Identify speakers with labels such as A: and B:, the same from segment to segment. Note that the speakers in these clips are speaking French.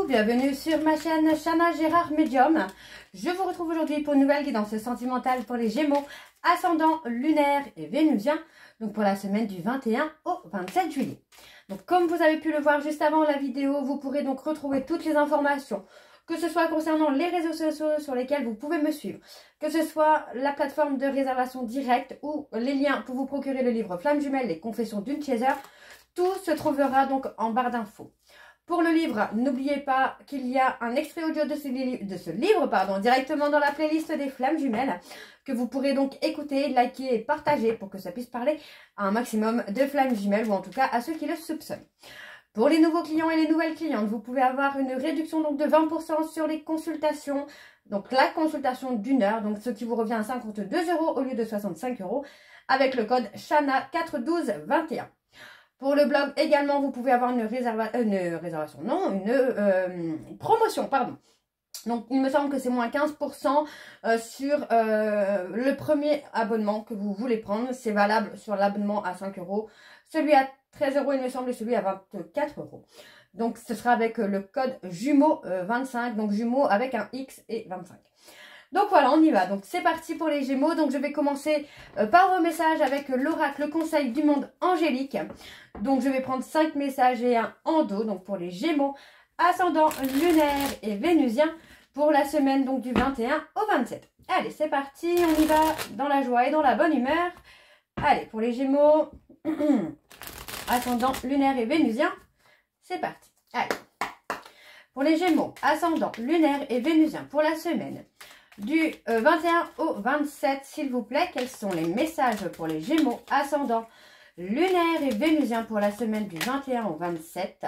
A: bienvenue sur ma chaîne Chana Gérard Médium. Je vous retrouve aujourd'hui pour une nouvelle guidance sentimentale pour les Gémeaux, ascendant lunaire et vénusien, donc pour la semaine du 21 au 27 juillet. Donc comme vous avez pu le voir juste avant la vidéo, vous pourrez donc retrouver toutes les informations, que ce soit concernant les réseaux sociaux sur lesquels vous pouvez me suivre, que ce soit la plateforme de réservation directe ou les liens pour vous procurer le livre Flamme Jumelle, les confessions d'une chaser. Tout se trouvera donc en barre d'infos. Pour le livre, n'oubliez pas qu'il y a un extrait audio de ce livre directement dans la playlist des Flammes Jumelles, que vous pourrez donc écouter, liker et partager pour que ça puisse parler à un maximum de Flammes Jumelles, ou en tout cas à ceux qui le soupçonnent. Pour les nouveaux clients et les nouvelles clientes, vous pouvez avoir une réduction donc de 20% sur les consultations, donc la consultation d'une heure, donc ce qui vous revient à 52 € au lieu de 65 € avec le code CHANA41221. Pour le blog également, vous pouvez avoir une promotion, pardon. Donc, il me semble que c'est moins 15% sur le premier abonnement que vous voulez prendre. C'est valable sur l'abonnement à 5 €, celui à 13 €, il me semble, et celui à 24 €. Donc, ce sera avec le code jumeau 25, donc jumeau avec un X et 25. Donc voilà, on y va. Donc c'est parti pour les Gémeaux. Donc je vais commencer par vos messages avec l'oracle, le conseil du monde angélique. Donc je vais prendre 5 messages et un en dos. Donc pour les Gémeaux, ascendant lunaire et vénusien pour la semaine donc du 21 au 27. Allez, c'est parti. On y va dans la joie et dans la bonne humeur. Allez, pour les Gémeaux, ascendant lunaire et vénusien, c'est parti. Allez. Pour les Gémeaux, ascendant lunaire et vénusien pour la semaine du 21 au 27, s'il vous plaît, quels sont les messages pour les Gémeaux, ascendant lunaire et vénusien pour la semaine du 21 au 27.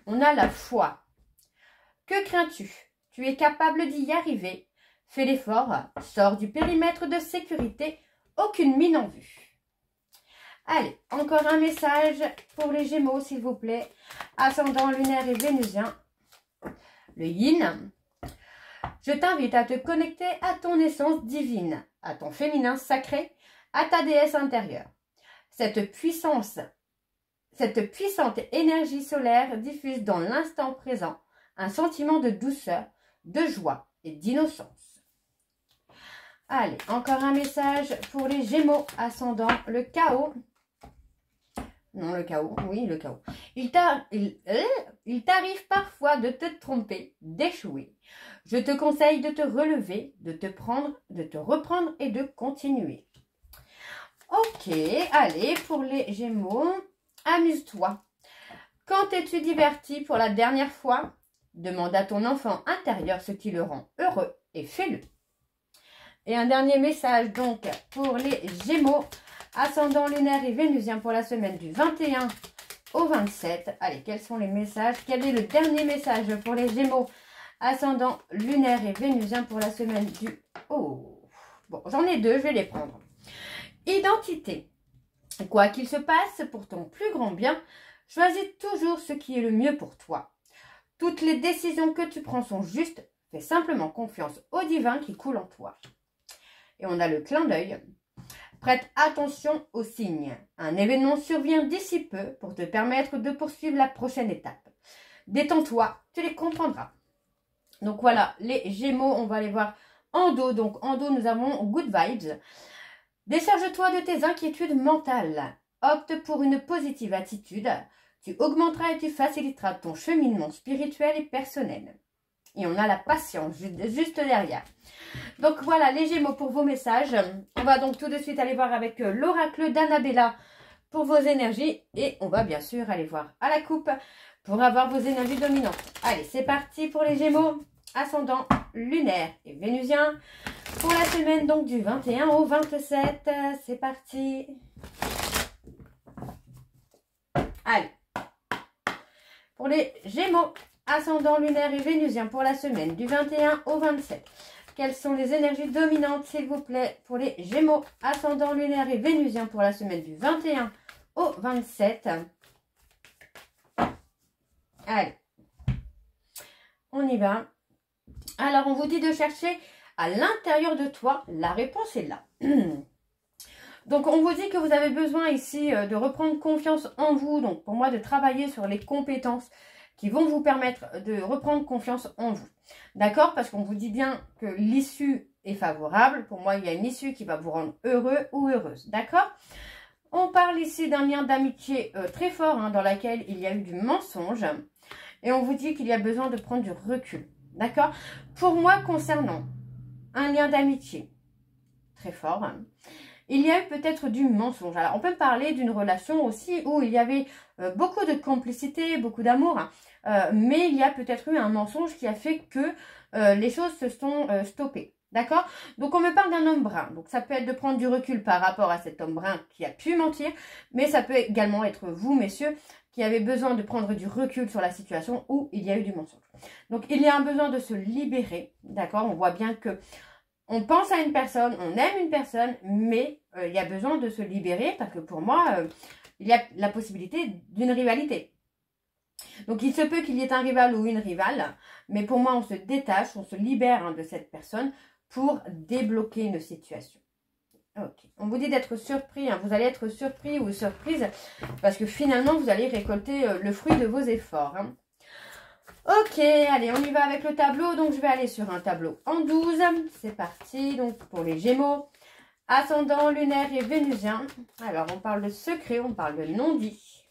A: On a la foi. Que crains-tu? Tu es capable d'y arriver. Fais l'effort. Sors du périmètre de sécurité. Aucune mine en vue. Allez, encore un message pour les Gémeaux, s'il vous plaît, ascendant lunaire et vénusien. Le yin. Je t'invite à te connecter à ton essence divine, à ton féminin sacré, à ta déesse intérieure. Cette puissante énergie solaire diffuse dans l'instant présent un sentiment de douceur, de joie et d'innocence. Allez, encore un message pour les Gémeaux, ascendant le chaos. Non, le chaos, oui, le chaos. Il t'arrive parfois de te tromper, d'échouer. Je te conseille de te relever, de te reprendre et de continuer. Ok, allez, pour les Gémeaux, amuse-toi. Quand t'es-tu diverti pour la dernière fois? Demande à ton enfant intérieur ce qui le rend heureux et fais-le. Et un dernier message donc pour les Gémeaux, ascendant lunaire et vénusien pour la semaine du 21 au 27. Allez, quels sont les messages? Quel est le dernier message pour les Gémeaux, ascendant lunaire et vénusien pour la semaine du... Oh, bon, j'en ai deux, je vais les prendre. Identité. Quoi qu'il se passe, pour ton plus grand bien, choisis toujours ce qui est le mieux pour toi. Toutes les décisions que tu prends sont justes. Fais simplement confiance au divin qui coule en toi. Et on a le clin d'œil. Prête attention aux signes. Un événement survient d'ici peu pour te permettre de poursuivre la prochaine étape. Détends-toi, tu les comprendras. Donc voilà, les Gémeaux, on va les voir en dos. Donc en dos, nous avons Good Vibes. Décharge-toi de tes inquiétudes mentales. Opte pour une positive attitude. Tu augmenteras et tu faciliteras ton cheminement spirituel et personnel. Et on a la patience juste derrière. Donc voilà les Gémeaux pour vos messages. On va donc tout de suite aller voir avec l'oracle d'Annabella pour vos énergies. Et on va bien sûr aller voir à la coupe pour avoir vos énergies dominantes. Allez, c'est parti pour les Gémeaux, ascendant lunaire et vénusien. Pour la semaine donc du 21 au 27. C'est parti. Allez. Pour les Gémeaux, ascendant lunaire et vénusien pour la semaine du 21 au 27. Quelles sont les énergies dominantes, s'il vous plaît, pour les Gémeaux, ascendant lunaire et vénusien pour la semaine du 21 au 27. Allez, on y va. Alors, on vous dit de chercher à l'intérieur de toi. La réponse est là. Donc, on vous dit que vous avez besoin ici de reprendre confiance en vous. Donc, pour moi, de travailler sur les compétences, qui vont vous permettre de reprendre confiance en vous. D'accord? Parce qu'on vous dit bien que l'issue est favorable. Pour moi, il y a une issue qui va vous rendre heureux ou heureuse. D'accord? On parle ici d'un lien d'amitié très fort, hein, dans lequel il y a eu du mensonge. Et on vous dit qu'il y a besoin de prendre du recul. D'accord? Pour moi, concernant un lien d'amitié très fort, hein, il y a eu peut-être du mensonge. Alors, on peut parler d'une relation aussi où il y avait beaucoup de complicité, beaucoup d'amour. Hein, mais il y a peut-être eu un mensonge qui a fait que les choses se sont stoppées. D'accord? Donc, on me parle d'un homme brun. Donc, ça peut être de prendre du recul par rapport à cet homme brun qui a pu mentir. Mais ça peut également être vous, messieurs, qui avez besoin de prendre du recul sur la situation où il y a eu du mensonge. Donc, il y a un besoin de se libérer. D'accord? On voit bien que on pense à une personne, on aime une personne, mais il y a besoin de se libérer parce que pour moi, il y a la possibilité d'une rivalité. Donc, il se peut qu'il y ait un rival ou une rivale, mais pour moi, on se détache, on se libère, hein, de cette personne pour débloquer une situation. Ok, on vous dit d'être surpris, hein. Vous allez être surpris ou surprise parce que finalement, vous allez récolter le fruit de vos efforts. Hein. Ok, allez, on y va avec le tableau. Donc, je vais aller sur un tableau en 12. C'est parti. Donc, pour les Gémeaux, ascendant, lunaire et vénusien. Alors, on parle de secret, on parle de non-dit.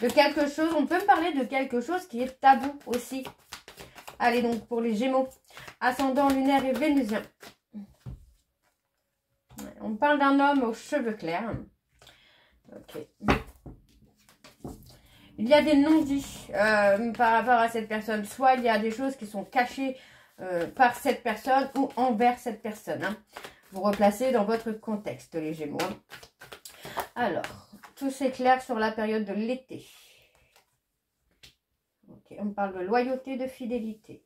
A: De quelque chose, on peut me parler de quelque chose qui est tabou aussi. Allez, donc, pour les Gémeaux, ascendant, lunaire et vénusien. On parle d'un homme aux cheveux clairs. Ok. Il y a des non-dits par rapport à cette personne. Soit il y a des choses qui sont cachées par cette personne ou envers cette personne. Hein. Vous replacez dans votre contexte, les Gémeaux. Alors, tout s'éclaire sur la période de l'été. Okay, on parle de loyauté, de fidélité.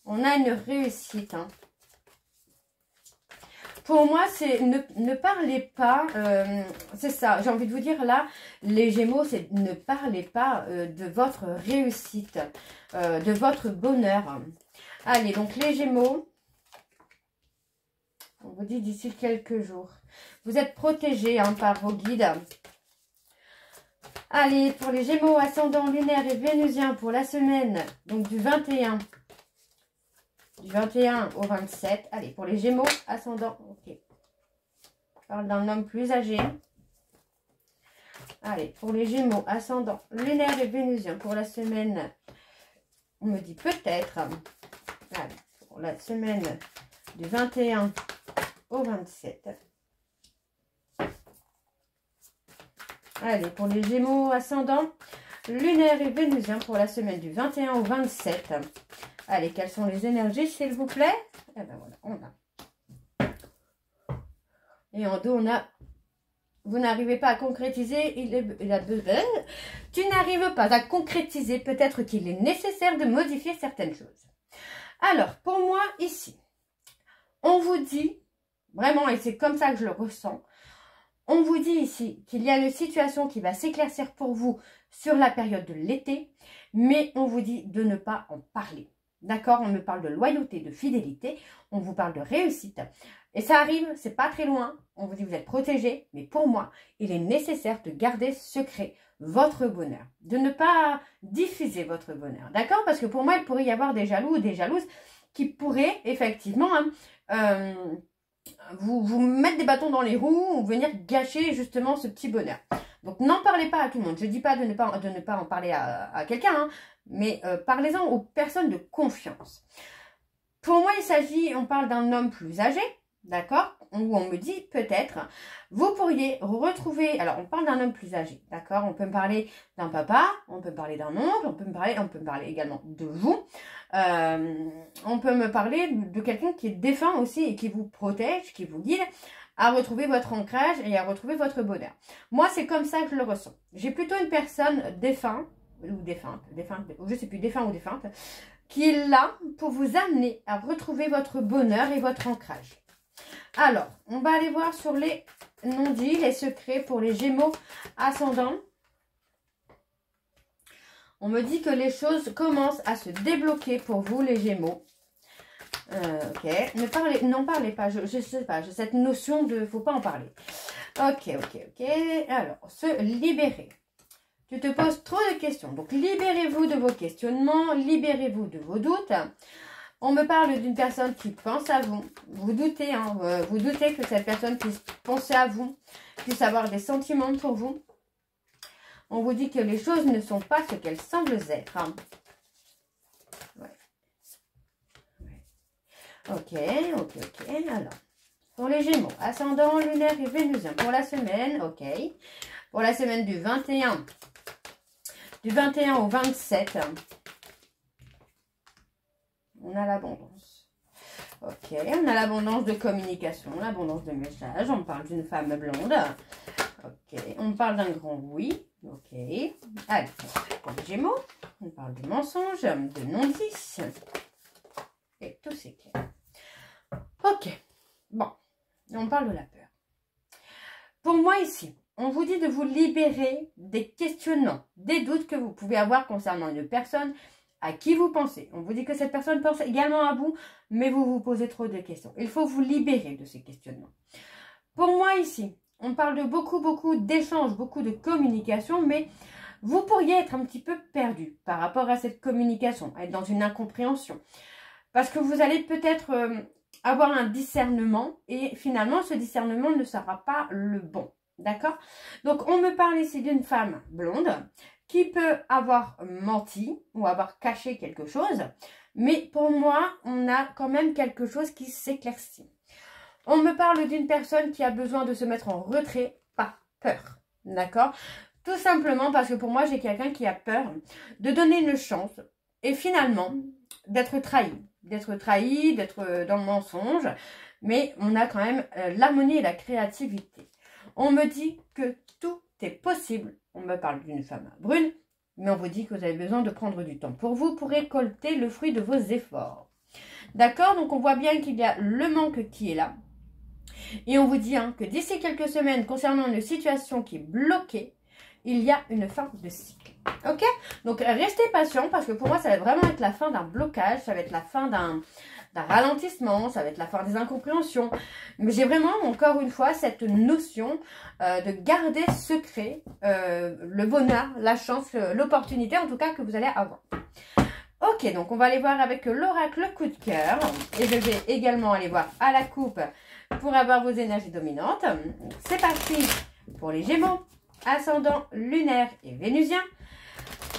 A: On a une réussite. Hein. Pour moi, c'est ne parlez pas, c'est ça, j'ai envie de vous dire là, les Gémeaux, c'est ne parlez pas de votre réussite, de votre bonheur. Allez, donc les Gémeaux, on vous dit d'ici quelques jours, vous êtes protégés, hein, par vos guides. Allez, pour les Gémeaux, ascendant, lunaire et vénusien pour la semaine, donc du 21 au 27. Allez, pour les Gémeaux, ascendant. Ok. Je parle d'un homme plus âgé. Allez, pour les Gémeaux, ascendant, lunaire et vénusien pour la semaine. On me dit peut-être. Allez, pour la semaine du 21 au 27. Allez, pour les Gémeaux, ascendant, lunaire et vénusien pour la semaine du 21 au 27. Allez, quelles sont les énergies, s'il vous plaît? Eh ben voilà, on a. Et en dos, on a. Vous n'arrivez pas à concrétiser. Tu n'arrives pas à concrétiser. Peut-être qu'il est nécessaire de modifier certaines choses. Alors, pour moi, ici, on vous dit, vraiment, et c'est comme ça que je le ressens, on vous dit ici qu'il y a une situation qui va s'éclaircir pour vous sur la période de l'été, mais on vous dit de ne pas en parler. D'accord? On me parle de loyauté, de fidélité, on vous parle de réussite. Et ça arrive, c'est pas très loin, on vous dit vous êtes protégés, mais pour moi, il est nécessaire de garder secret votre bonheur, de ne pas diffuser votre bonheur. D'accord? Parce que pour moi, il pourrait y avoir des jaloux ou des jalouses qui pourraient effectivement vous mettre des bâtons dans les roues ou venir gâcher justement ce petit bonheur. Donc, n'en parlez pas à tout le monde. Je ne dis pas de ne pas en parler à quelqu'un, hein, mais parlez-en aux personnes de confiance. Pour moi, il s'agit, on parle d'un homme plus âgé, d'accord? Où on me dit peut-être, vous pourriez retrouver, alors on parle d'un homme plus âgé, d'accord? On peut me parler d'un papa, on peut me parler d'un oncle, on peut me parler également de vous. On peut me parler de quelqu'un qui est défunt aussi et qui vous protège, qui vous guide à retrouver votre ancrage et à retrouver votre bonheur. Moi, c'est comme ça que je le ressens. J'ai plutôt une personne défunte, je sais plus, défunt ou défunte, qui est là pour vous amener à retrouver votre bonheur et votre ancrage. Alors, on va aller voir sur les non-dits, les secrets pour les Gémeaux ascendants. On me dit que les choses commencent à se débloquer pour vous, les Gémeaux. Ok, n'en parlez pas, je sais pas, j'ai cette notion de faut pas en parler. Ok. Alors, se libérer. Tu te poses trop de questions. Donc, libérez-vous de vos questionnements, libérez-vous de vos doutes. On me parle d'une personne qui pense à vous. Vous doutez, hein, vous doutez que cette personne puisse penser à vous, puisse avoir des sentiments pour vous. On vous dit que les choses ne sont pas ce qu'elles semblent être. Hein. Ouais. Ok. Alors, pour les Gémeaux, ascendant, lunaire et vénusien. Pour la semaine, ok. Pour la semaine du 21 au 27, on a l'abondance. Ok, on a l'abondance de communication, l'abondance de messages. On parle d'une femme blonde. Ok, on parle d'un grand oui. Ok. Allez, pour les Gémeaux, on parle de mensonges, de non-dits. Et tout c'est clair. Ok, bon, on parle de la peur. Pour moi ici, on vous dit de vous libérer des questionnements, des doutes que vous pouvez avoir concernant une personne à qui vous pensez. On vous dit que cette personne pense également à vous, mais vous vous posez trop de questions. Il faut vous libérer de ces questionnements. Pour moi ici, on parle de beaucoup d'échanges, beaucoup de communication, mais vous pourriez être un petit peu perdu par rapport à cette communication, être dans une incompréhension. Parce que vous allez peut-être avoir un discernement et finalement, ce discernement ne sera pas le bon. D'accord? Donc, on me parle ici d'une femme blonde qui peut avoir menti ou avoir caché quelque chose. Mais pour moi, on a quand même quelque chose qui s'éclaircit. On me parle d'une personne qui a besoin de se mettre en retrait par peur. D'accord? Tout simplement parce que pour moi, j'ai quelqu'un qui a peur de donner une chance et finalement d'être trahi. D'être trahi, d'être dans le mensonge. Mais on a quand même l'harmonie et la créativité. On me dit que tout est possible. On me parle d'une femme brune, mais on vous dit que vous avez besoin de prendre du temps pour vous pour récolter le fruit de vos efforts. D'accord? Donc on voit bien qu'il y a le manque qui est là. Et on vous dit hein, que d'ici quelques semaines, concernant une situation qui est bloquée, il y a une fin de cycle. Ok? Donc restez patient parce que pour moi, ça va vraiment être la fin d'un blocage, ça va être la fin d'un ralentissement, ça va être la fin des incompréhensions. Mais j'ai vraiment, encore une fois, cette notion de garder secret le bonheur, la chance, l'opportunité en tout cas que vous allez avoir. Ok, donc on va aller voir avec l'oracle coup de cœur. Et je vais également aller voir à la coupe pour avoir vos énergies dominantes. C'est parti pour les Gémeaux, ascendant lunaire et vénusien.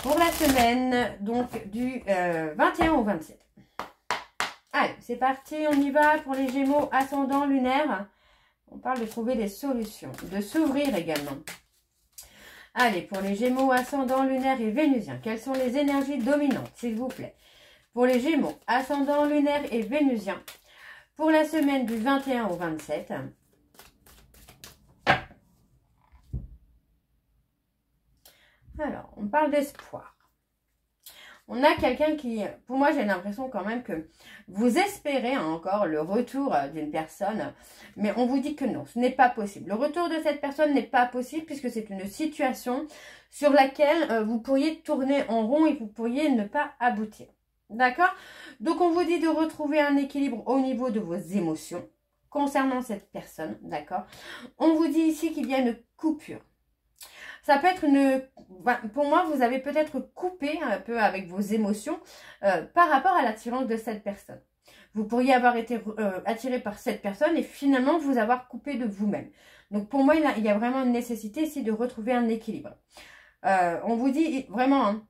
A: Pour la semaine donc du 21 au 27. Allez, c'est parti, on y va pour les Gémeaux, ascendant lunaire. On parle de trouver des solutions, de s'ouvrir également. Allez, pour les Gémeaux, ascendant lunaire et vénusien, quelles sont les énergies dominantes, s'il vous plaît? Pour les Gémeaux, ascendant lunaire et vénusien, pour la semaine du 21 au 27. Alors, on parle d'espoir. On a quelqu'un qui, pour moi, j'ai l'impression quand même que vous espérez encore le retour d'une personne, mais on vous dit que non, ce n'est pas possible. Le retour de cette personne n'est pas possible puisque c'est une situation sur laquelle vous pourriez tourner en rond et vous pourriez ne pas aboutir. D'accord? Donc, on vous dit de retrouver un équilibre au niveau de vos émotions concernant cette personne. D'accord? On vous dit ici qu'il y a une coupure. Ça peut être une... Pour moi, vous avez peut-être coupé un peu avec vos émotions par rapport à l'attirance de cette personne. Vous pourriez avoir été attiré par cette personne et finalement vous avoir coupé de vous-même. Donc pour moi, il y a vraiment une nécessité ici de retrouver un équilibre. On vous dit vraiment hein,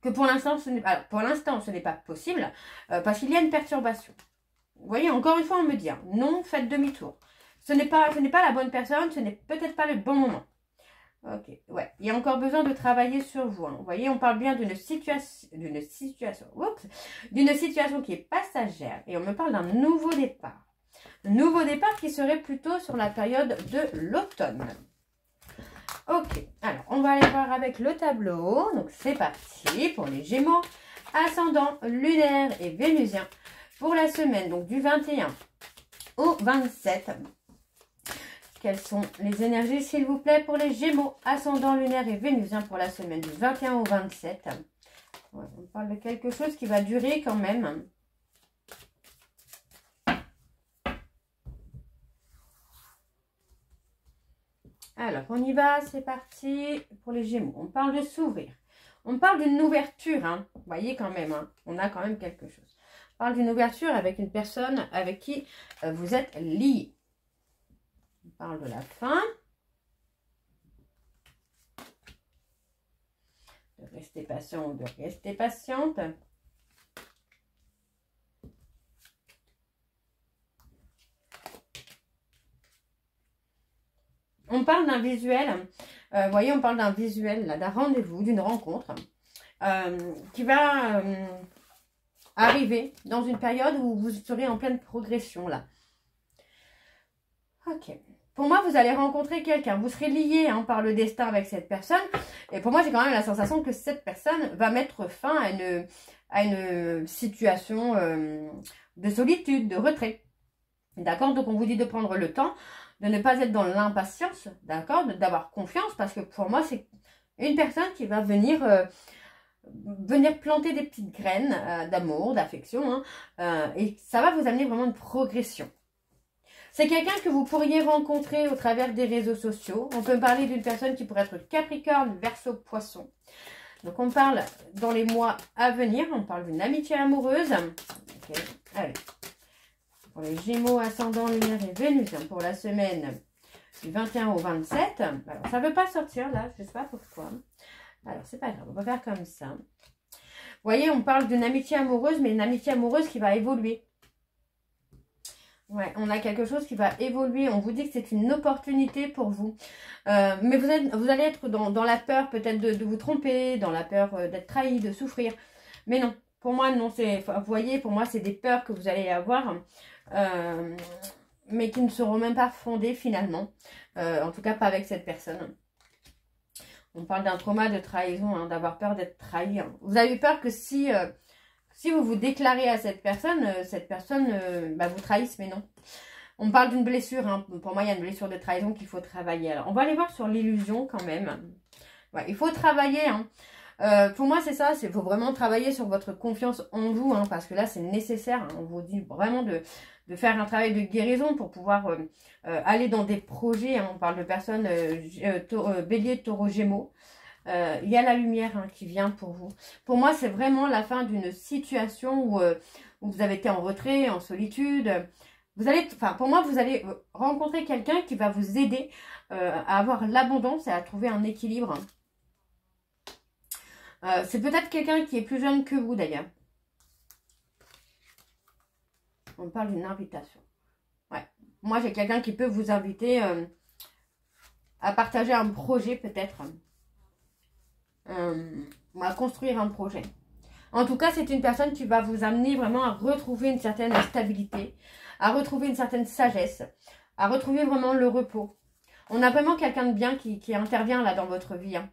A: que pour l'instant, ce n'est pas possible parce qu'il y a une perturbation. Vous voyez, encore une fois, on me dit hein, non, faites demi-tour. Ce n'est pas la bonne personne, ce n'est peut-être pas le bon moment. Ok, ouais. Il y a encore besoin de travailler sur vous. Hein. Vous voyez, on parle bien d'une situation qui est passagère. Et on me parle d'un nouveau départ. Un nouveau départ qui serait plutôt sur la période de l'automne. Ok, alors on va aller voir avec le tableau. Donc c'est parti pour les Gémeaux, ascendant lunaire et vénusien pour la semaine donc du 21 au 27. Quelles sont les énergies, s'il vous plaît, pour les Gémeaux, ascendant lunaire et vénusien pour la semaine du 21 au 27. Ouais, on parle de quelque chose qui va durer quand même. Alors, on y va, c'est parti pour les Gémeaux. On parle de s'ouvrir. On parle d'une ouverture, hein. Vous voyez quand même, hein, on a quand même quelque chose. On parle d'une ouverture avec une personne avec qui vous êtes lié. On parle de la fin. De rester patient ou de rester patiente. On parle d'un visuel, vous voyez, on parle d'un visuel, d'un rendez-vous, d'une rencontre qui va arriver dans une période où vous serez en pleine progression, là. Ok. Pour moi, vous allez rencontrer quelqu'un, vous serez lié hein, par le destin avec cette personne. Et pour moi, j'ai quand même la sensation que cette personne va mettre fin à une situation de solitude, de retrait. D'accord? Donc, on vous dit de prendre le temps, de ne pas être dans l'impatience, d'accord? D'avoir confiance, parce que pour moi, c'est une personne qui va venir planter des petites graines d'amour, d'affection, hein, et ça va vous amener vraiment une progression. C'est quelqu'un que vous pourriez rencontrer au travers des réseaux sociaux. On peut parler d'une personne qui pourrait être Capricorne, Verseau, Poisson. Donc, on parle dans les mois à venir, on parle d'une amitié amoureuse. Ok, allez. Pour les Gémeaux, ascendant, lunaire et Vénus, hein, pour la semaine du 21 au 27. Alors, ça ne veut pas sortir là, je ne sais pas pourquoi. Alors, c'est pas grave, on va faire comme ça. Vous voyez, on parle d'une amitié amoureuse, mais une amitié amoureuse qui va évoluer. Ouais, on a quelque chose qui va évoluer. On vous dit que c'est une opportunité pour vous. Mais vous allez être dans la peur peut-être de vous tromper, dans la peur d'être trahi, de souffrir. Mais non, pour moi, non. Vous voyez, pour moi, c'est des peurs que vous allez avoir. Mais qui ne seront même pas fondées finalement. En tout cas, pas avec cette personne. On parle d'un trauma de trahison, hein, d'avoir peur d'être trahi. Hein. Vous avez peur que si vous vous déclarez à cette personne vous trahisse, mais non. On parle d'une blessure. Hein. Pour moi, il y a une blessure de trahison qu'il faut travailler. Alors, on va aller voir sur l'illusion quand même. Ouais, il faut travailler. Hein. Pour moi, c'est ça. Il faut vraiment travailler sur votre confiance en vous. Hein, parce que là, c'est nécessaire. Hein. On vous dit vraiment de faire un travail de guérison pour pouvoir aller dans des projets. Hein. On parle de personnes bélier, taureau, gémeaux. Il y a la lumière hein, qui vient pour vous. Pour moi, c'est vraiment la fin d'une situation où vous avez été en retrait, en solitude. Pour moi, vous allez rencontrer quelqu'un qui va vous aider à avoir l'abondance et à trouver un équilibre. C'est peut-être quelqu'un qui est plus jeune que vous d'ailleurs. On parle d'une invitation. Ouais. Moi, j'ai quelqu'un qui peut vous inviter à partager un projet peut-être. À construire un projet. En tout cas, c'est une personne qui va vous amener vraiment à retrouver une certaine stabilité, à retrouver une certaine sagesse, à retrouver vraiment le repos. On a vraiment quelqu'un de bien qui intervient là dans votre vie. Hein.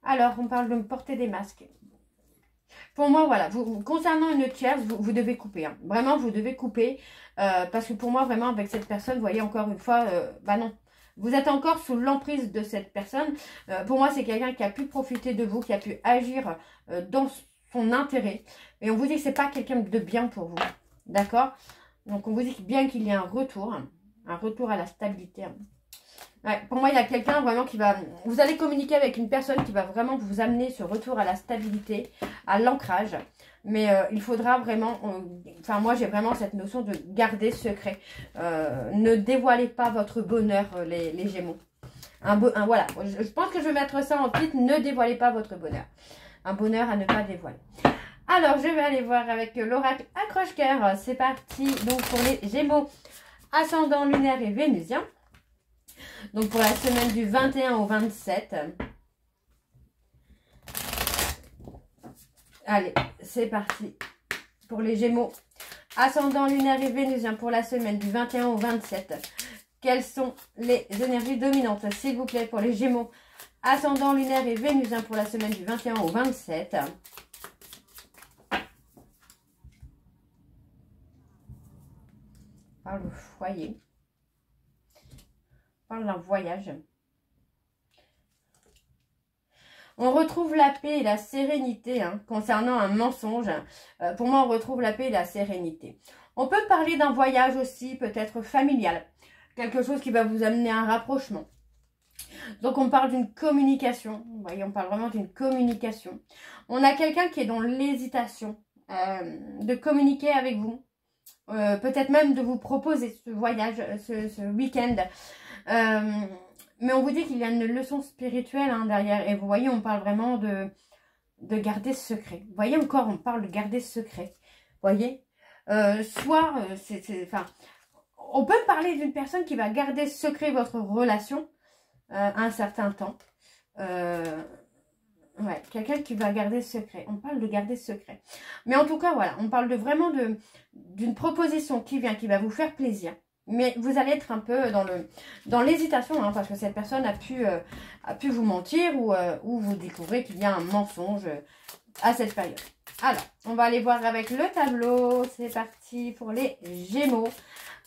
A: Alors, on parle de porter des masques. Pour moi, voilà, concernant une tierce, vous devez couper. Hein. Vraiment, vous devez couper. Parce que pour moi, vraiment, avec cette personne, vous voyez, encore une fois, non. Vous êtes encore sous l'emprise de cette personne. Pour moi, c'est quelqu'un qui a pu profiter de vous, qui a pu agir dans son intérêt. Et on vous dit que ce n'est pas quelqu'un de bien pour vous. D'accord? Donc, on vous dit bien qu'il y ait un retour à la stabilité. Ouais, pour moi, il y a quelqu'un vraiment qui va... Vous allez communiquer avec une personne qui va vraiment vous amener ce retour à la stabilité, à l'ancrage. Mais il faudra vraiment... moi, j'ai vraiment cette notion de garder secret. Ne dévoilez pas votre bonheur, les Gémeaux. Voilà, je pense que je vais mettre ça en titre. Ne dévoilez pas votre bonheur. Un bonheur à ne pas dévoiler. Alors, je vais aller voir avec l'oracle accroche-cœur. C'est parti. Donc, pour les Gémeaux, ascendant lunaire et vénusien. Donc, pour la semaine du 21 au 27. Allez, c'est parti. Pour les Gémeaux, ascendant lunaire et vénusien pour la semaine du 21 au 27. Quelles sont les énergies dominantes, s'il vous plaît, pour les Gémeaux, ascendant lunaire et vénusien pour la semaine du 21 au 27. Par le foyer. Parle d'un voyage. On retrouve la paix et la sérénité concernant un mensonge. Pour moi, on retrouve la paix et la sérénité. On peut parler d'un voyage aussi, peut-être familial. Quelque chose qui va vous amener à un rapprochement. Donc, on parle d'une communication. Vous voyez, on parle vraiment d'une communication. On a quelqu'un qui est dans l'hésitation de communiquer avec vous. Peut-être même de vous proposer ce voyage, ce week-end. Mais on vous dit qu'il y a une leçon spirituelle hein, derrière. Et vous voyez, on parle vraiment de garder ce secret. Vous voyez encore, on parle de garder ce secret. Vous voyez on peut parler d'une personne qui va garder secret votre relation un certain temps. Ouais, quelqu'un qui va garder secret. On parle de garder secret. Mais en tout cas, voilà, on parle vraiment d'une proposition qui vient, qui va vous faire plaisir. Mais vous allez être un peu dans l'hésitation, hein, parce que cette personne a pu vous mentir ou vous découvrez qu'il y a un mensonge à cette période. Alors, on va aller voir avec le tableau. C'est parti pour les Gémeaux.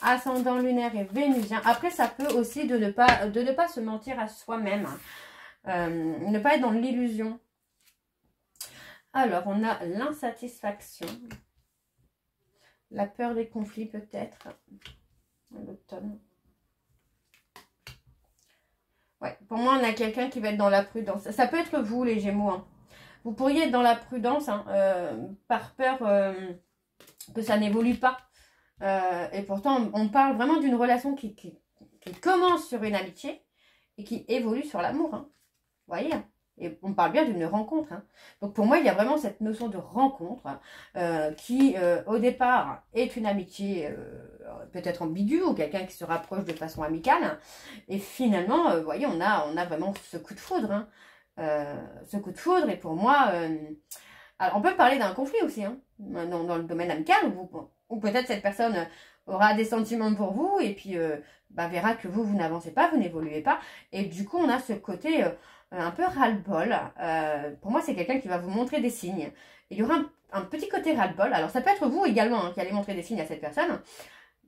A: Ascendant lunaire et vénusien. Après, ça peut aussi de ne pas se mentir à soi-même. Ne pas être dans l'illusion. Alors, on a l'insatisfaction. La peur des conflits peut-être. L'automne. Ouais, pour moi, on a quelqu'un qui va être dans la prudence. Ça peut être vous, les Gémeaux. Hein. Vous pourriez être dans la prudence hein, par peur que ça n'évolue pas. Et pourtant, on parle vraiment d'une relation qui commence sur une amitié et qui évolue sur l'amour. Hein. Vous voyez, et on parle bien d'une rencontre. Hein. Donc pour moi, il y a vraiment cette notion de rencontre qui, au départ, est une amitié peut-être ambiguë ou quelqu'un qui se rapproche de façon amicale. Et finalement, vous voyez, on a vraiment ce coup de foudre. Hein. Ce coup de foudre, et pour moi, alors on peut parler d'un conflit aussi, hein, dans le domaine amical, ou peut-être cette personne aura des sentiments pour vous et puis verra que vous n'avancez pas, vous n'évoluez pas. Et du coup, on a ce côté un peu ras-le-bol. Pour moi, c'est quelqu'un qui va vous montrer des signes. Et il y aura un petit côté ras-le-bol. Alors, ça peut être vous également hein, qui allez montrer des signes à cette personne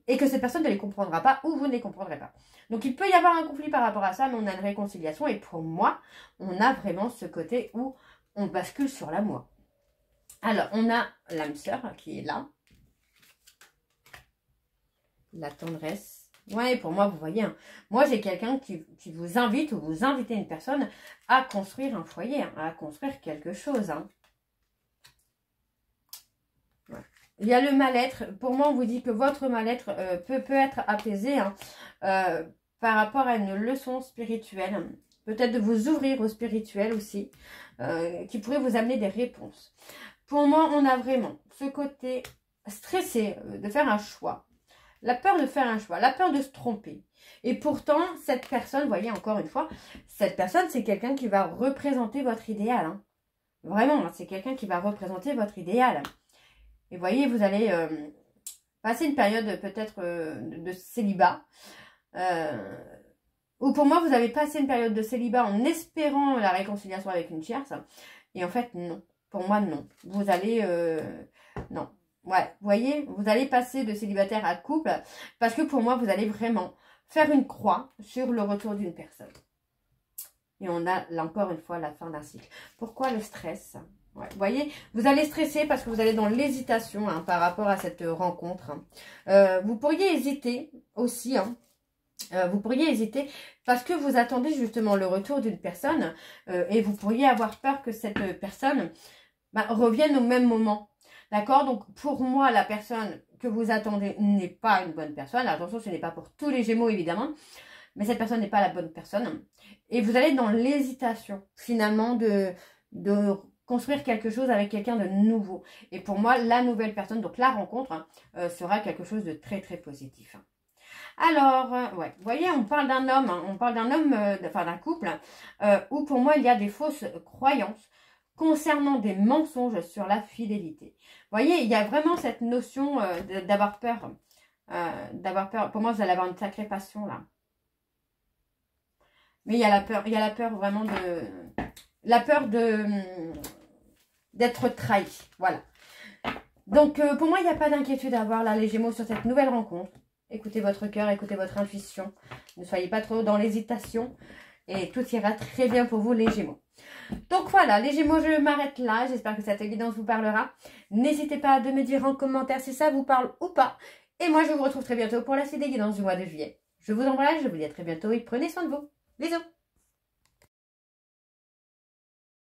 A: et que cette personne ne les comprendra pas ou vous ne les comprendrez pas. Donc, il peut y avoir un conflit par rapport à ça, mais on a une réconciliation. Et pour moi, on a vraiment ce côté où on bascule sur l'amour. Alors, on a l'âme sœur qui est là. La tendresse. Ouais, pour moi, vous voyez, hein, moi, j'ai quelqu'un qui vous invite ou vous invitez une personne à construire un foyer, hein, à construire quelque chose. Hein. Ouais. Il y a le mal-être. Pour moi, on vous dit que votre mal-être peut être apaisé hein, par rapport à une leçon spirituelle. Peut-être de vous ouvrir au spirituel aussi, qui pourrait vous amener des réponses. Pour moi, on a vraiment ce côté stressé de faire un choix. La peur de faire un choix, la peur de se tromper. Et pourtant, cette personne, vous voyez encore une fois, cette personne, c'est quelqu'un qui va représenter votre idéal. Hein. Vraiment, c'est quelqu'un qui va représenter votre idéal. Et vous voyez, vous allez passer une période peut-être de célibat. Ou pour moi, vous avez passé une période de célibat en espérant la réconciliation avec une tierce. Et en fait, non. Pour moi, non. Vous allez... non. Ouais, vous voyez, vous allez passer de célibataire à couple parce que pour moi, vous allez vraiment faire une croix sur le retour d'une personne. Et on a, là encore une fois, la fin d'un cycle. Pourquoi le stress? Ouais, vous voyez, vous allez stresser parce que vous allez dans l'hésitation hein, par rapport à cette rencontre. Hein. Vous pourriez hésiter aussi, hein. Vous pourriez hésiter parce que vous attendez justement le retour d'une personne et vous pourriez avoir peur que cette personne revienne au même moment. D'accord? Donc, pour moi, la personne que vous attendez n'est pas une bonne personne. Attention, ce n'est pas pour tous les Gémeaux, évidemment. Mais cette personne n'est pas la bonne personne. Et vous allez dans l'hésitation, finalement, de construire quelque chose avec quelqu'un de nouveau. Et pour moi, la nouvelle personne, donc la rencontre, sera quelque chose de très, très positif. Alors, ouais, vous voyez, on parle d'un homme, hein, on parle d'un homme, enfin d'un couple, où pour moi, il y a des fausses croyances concernant des mensonges sur la fidélité. Vous voyez, il y a vraiment cette notion d'avoir peur. Pour moi, vous allez avoir une sacrée passion là. Mais il y a la peur vraiment de... La peur d'être trahi. Voilà. Donc, pour moi, il n'y a pas d'inquiétude à avoir là, les Gémeaux, sur cette nouvelle rencontre. Écoutez votre cœur, écoutez votre intuition. Ne soyez pas trop dans l'hésitation. Et tout ira très bien pour vous, les Gémeaux. Donc voilà, les Gémeaux, je m'arrête là. J'espère que cette guidance vous parlera. N'hésitez pas à me dire en commentaire si ça vous parle ou pas. Et moi, je vous retrouve très bientôt pour la suite des guidances du mois de juillet. Je vous embrasse, je vous dis à très bientôt et prenez soin de vous. Bisous!